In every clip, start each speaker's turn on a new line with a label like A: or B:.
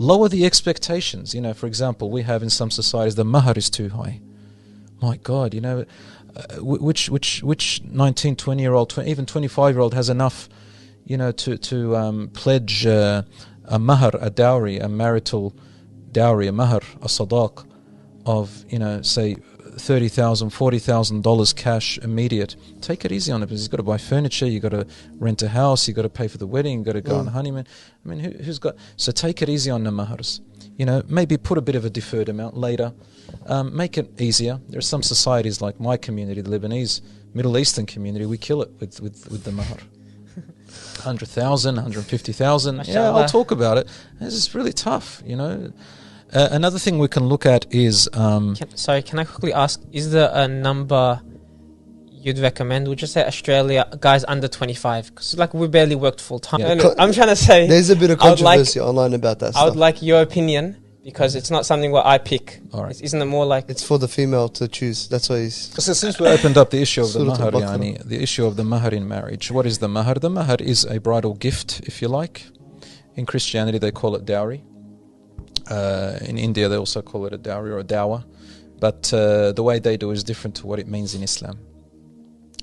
A: Lower the expectations. For example, we have in some societies the mahr is too high. My God, which 19, 20-year-old, even 25-year-old has enough, to pledge a mahr, a dowry, a marital dowry, a mahr, a sadaq of, say $30,000, $40,000 cash immediate. Take it easy on it, because he's got to buy furniture, you've got to rent a house, you've got to pay for the wedding, you've got to go on a honeymoon. I mean, who's got... So take it easy on the mahars. Maybe put a bit of a deferred amount later. Make it easier. There are some societies like my community, the Lebanese, Middle Eastern community, we kill it with the mahr. 100,000, 150,000. Yeah, I'll talk about it. This is really tough, Another thing we can look at is...
B: can I quickly ask, is there a number you'd recommend? Would you say Australia, guys under 25? Because we barely worked full time. Yeah. I'm trying to say...
C: There's a bit of controversy online about that stuff.
B: I would like your opinion, because it's not something where I pick.
A: All right.
B: Isn't it more like...
C: It's for the female to choose. That's why he's...
A: So since we opened up the issue of the mahr, the issue of the mahr in marriage, what is the mahr? The mahr is a bridal gift, if you like. In Christianity, they call it dowry. In India, they also call it a dowry or a dawah. But the way they do is different to what it means in Islam.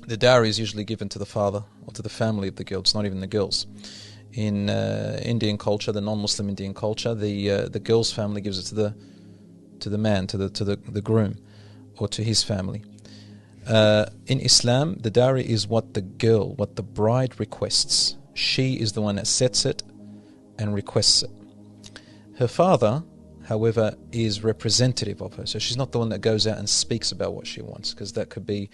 A: The dowry is usually given to the father or to the family of the girl. It's not even the girls. In Indian culture, the non-Muslim Indian culture, the girl's family gives it to the man, to the groom, or to his family. In Islam, the dowry is what the bride requests. She is the one that sets it and requests it. Her father, however, is representative of her. So she's not the one that goes out and speaks about what she wants, because that could be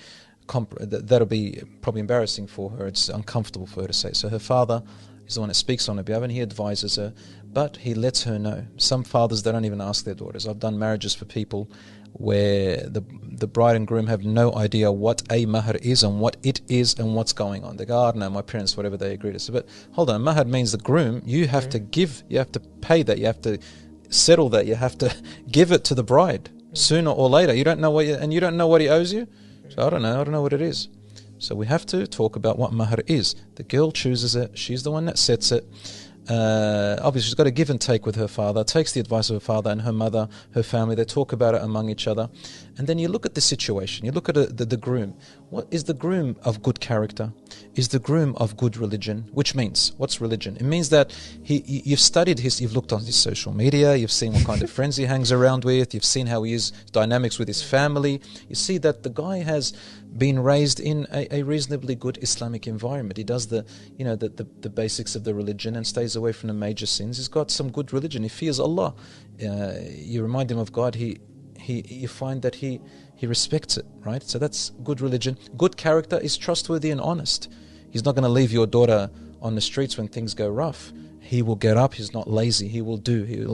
A: that'll be probably embarrassing for her. It's uncomfortable for her to say. So her father is the one that speaks on her behalf, and he advises her, but he lets her know. Some fathers, they don't even ask their daughters. I've done marriages for people where the bride and groom have no idea what a mahr is and what it is and what's going on. They go, I don't know, my parents, whatever they agree to. So, but hold on, mahr means the groom, you have to give, you have to pay that, you have to settle that, you have to give it to the bride sooner or later. You don't know you don't know what he owes you. So I don't know what it is. So we have to talk about what mahr is. The girl chooses it, she's the one that sets it. Obviously she's got a give and take with her father, takes the advice of her father and her mother, her family. They talk about it among each other, and then you look at the situation, you look at the groom. What is the groom of good character? Is the groom of good religion? Which means, what's religion? It means that you've studied you've looked on his social media, you've seen what kind of friends he hangs around with, you've seen how he is dynamics with his family. You see that the guy has been raised in a reasonably good Islamic environment. He does the basics of the religion and stays away from the major sins. He's got some good religion. He fears Allah. You remind him of God. You find that he respects it, right? So that's good religion. Good character is trustworthy and honest. He's not going to leave your daughter on the streets when things go rough. He will get up. He's not lazy. He will do. He'll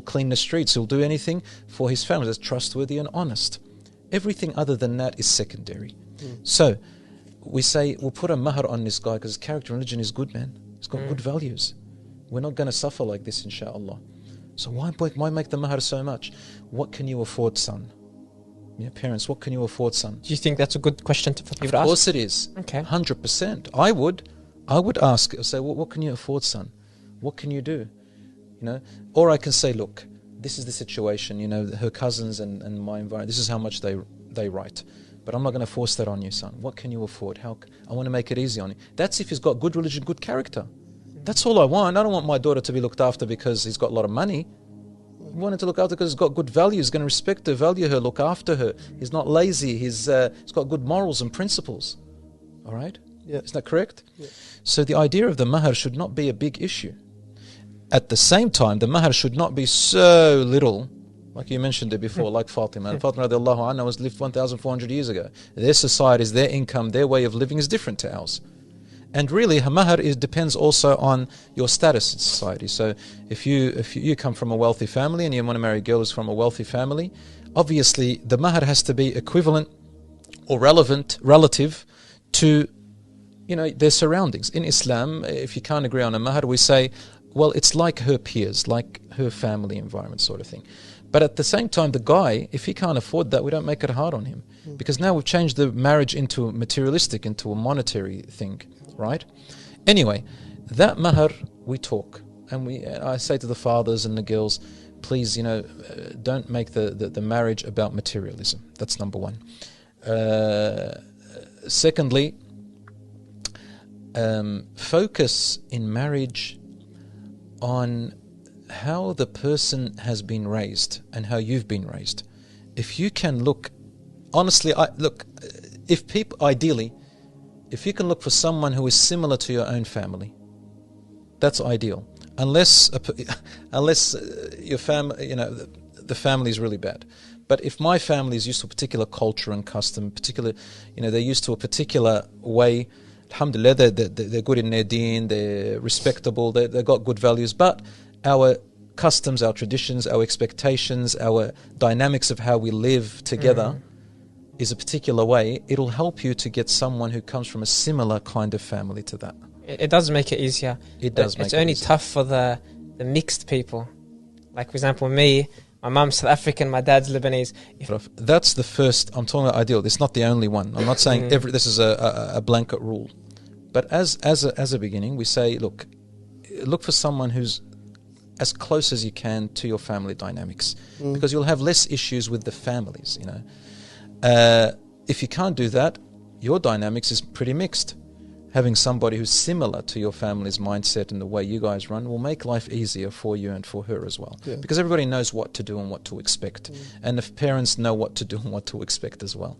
A: clean the streets. He'll do anything for his family. That's trustworthy and honest. Everything other than that is secondary. So we say we'll put a mahr on this guy because his character and religion is good, man. He's got good values. We're not going to suffer like this, inshallah. So why make the mahr so much? What can you afford, son? Yeah, parents, what can you afford, son?
B: Do you think that's a good question for people to ask?
A: Of course it is. Okay. 100%. I would ask, say, what can you afford, son? What can you do? Or I can say, look, this is the situation, her cousins and my environment, this is how much they write. But I'm not going to force that on you, son. What can you afford? I want to make it easy on you. That's if he's got good religion, good character. That's all I want. I don't want my daughter to be looked after because he's got a lot of money. I want her to look after because he's got good values. He's going to respect her, value her, look after her. He's not lazy. He's got good morals and principles. All right?
C: Yeah.
A: Is that correct?
C: Yeah.
A: So the idea of the mahr should not be a big issue. At the same time, the mahr should not be so little, like you mentioned it before, like Fatima. And Fatima radiallahu anha was lived 1,400 years ago. Their societies, their income, their way of living is different to ours. And really, mahr depends also on your status in society. So if you come from a wealthy family and you want to marry a girl who's from a wealthy family, obviously the mahr has to be equivalent or relative to their surroundings. In Islam, if you can't agree on a mahr, we say, well, it's like her peers, like her family environment sort of thing. But at the same time, the guy, if he can't afford that, we don't make it hard on him. Because now we've changed the marriage into a materialistic, into a monetary thing, right? Anyway, that mahr, we talk. And I say to the fathers and the girls, please, don't make the marriage about materialism. That's number one. Secondly, focus in marriage on how the person has been raised and how you've been raised. If you can look, honestly, if you can look for someone who is similar to your own family, that's ideal. Unless your family, the family is really bad. But if my family is used to a particular culture and custom, they're used to a particular way, alhamdulillah, they're good in their deen, they're respectable, they've got good values, but our customs, our traditions, our expectations, our dynamics of how we live together is a particular way, it'll help you to get someone who comes from a similar kind of family to that.
B: It does make it easier.
A: It does make it easier.
B: It's only tough for the mixed people. Like, for example, me, my mum's South African, my dad's Lebanese.
A: That's the first, I'm talking about ideal. It's not the only one. I'm not saying this is a blanket rule. But as a beginning, we say, look for someone who's as close as you can to your family dynamics, because you'll have less issues with the families. If you can't do that, your dynamics is pretty mixed. Having somebody who's similar to your family's mindset and the way you guys run will make life easier for you and for her as well. Yeah. Because everybody knows what to do and what to expect. And the parents know what to do and what to expect as well.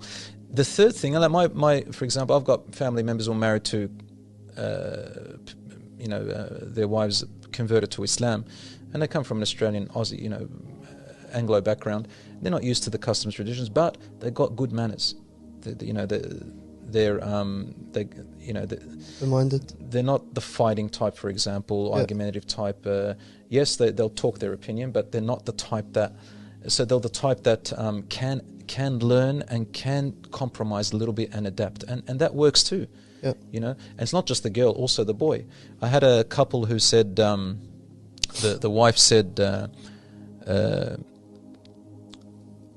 A: The third thing, like for example, I've got family members who are married to, their wives converted to Islam, and they come from an Australian, Aussie, Anglo background. They're not used to the customs, traditions, but they've got good manners. They're
C: minded.
A: They're not the fighting type, for example, argumentative type. Yes, they'll talk their opinion, but they're not the type that. So they're the type that can learn and can compromise a little bit and adapt, and that works too.
C: Yep.
A: And it's not just the girl, also the boy. I had a couple who said, the wife said,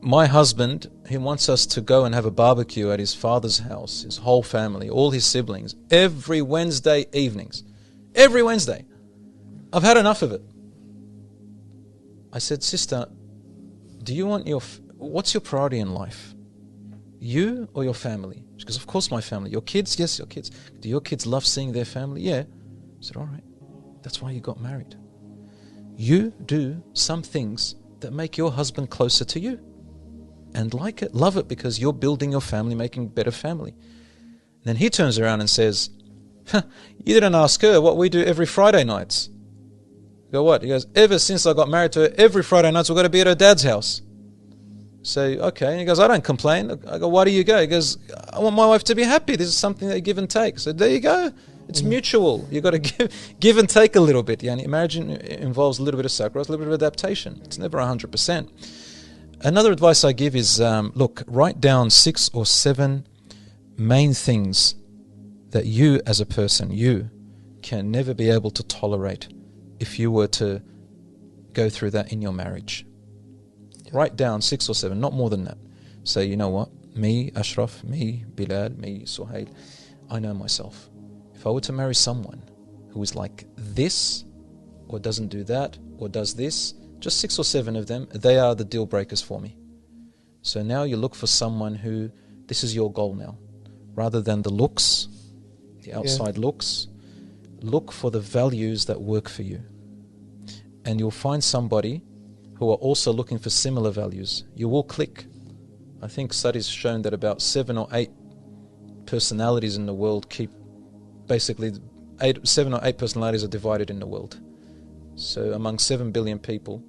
A: my husband, he wants us to go and have a barbecue at his father's house, his whole family, all his siblings, every Wednesday evenings. Every Wednesday. I've had enough of it. I said, sister, do you want what's your priority in life? You or your family? She goes, of course my family. Your kids? Yes, your kids. Do your kids love seeing their family? Yeah. I said, all right. That's why you got married. You do some things that make your husband closer to you. And like it, love it, because you're building your family, making a better family. And then he turns around and says, you didn't ask her what we do every Friday nights. I go, what? He goes, ever since I got married to her, every Friday nights we've got to be at her dad's house. So, okay. And he goes, I don't complain. I go, why do you go? He goes, I want my wife to be happy. This is something that you give and take. So there you go. It's mutual. You've got to give and take a little bit. Marriage involves a little bit of sacrifice, a little bit of adaptation. It's never 100%. Another advice I give is, write down 6 or 7 main things that you as a person, you can never be able to tolerate if you were to go through that in your marriage. Yeah. Write down 6 or 7, not more than that. Say, you know what, me, Ashraf, me, Bilal, me, Suhail, I know myself. If I were to marry someone who is like this, or doesn't do that, or does this, just 6 or 7 of them, they are the deal breakers for me. So now you look for someone who, this is your goal now. Rather than the looks, the outside looks, look for the values that work for you. And you'll find somebody who are also looking for similar values. You will click. I think studies shown that about 7 or 8 personalities in the world basically 7 or 8 personalities are divided in the world. So among 7 billion people,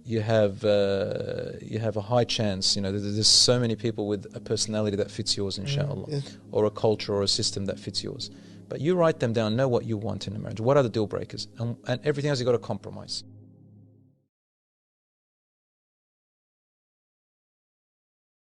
A: you have a high chance. There's so many people with a personality that fits yours, inshallah, or a culture or a system that fits yours. But you write them down, know what you want in a marriage. What are the deal breakers? And everything else, you've got to compromise.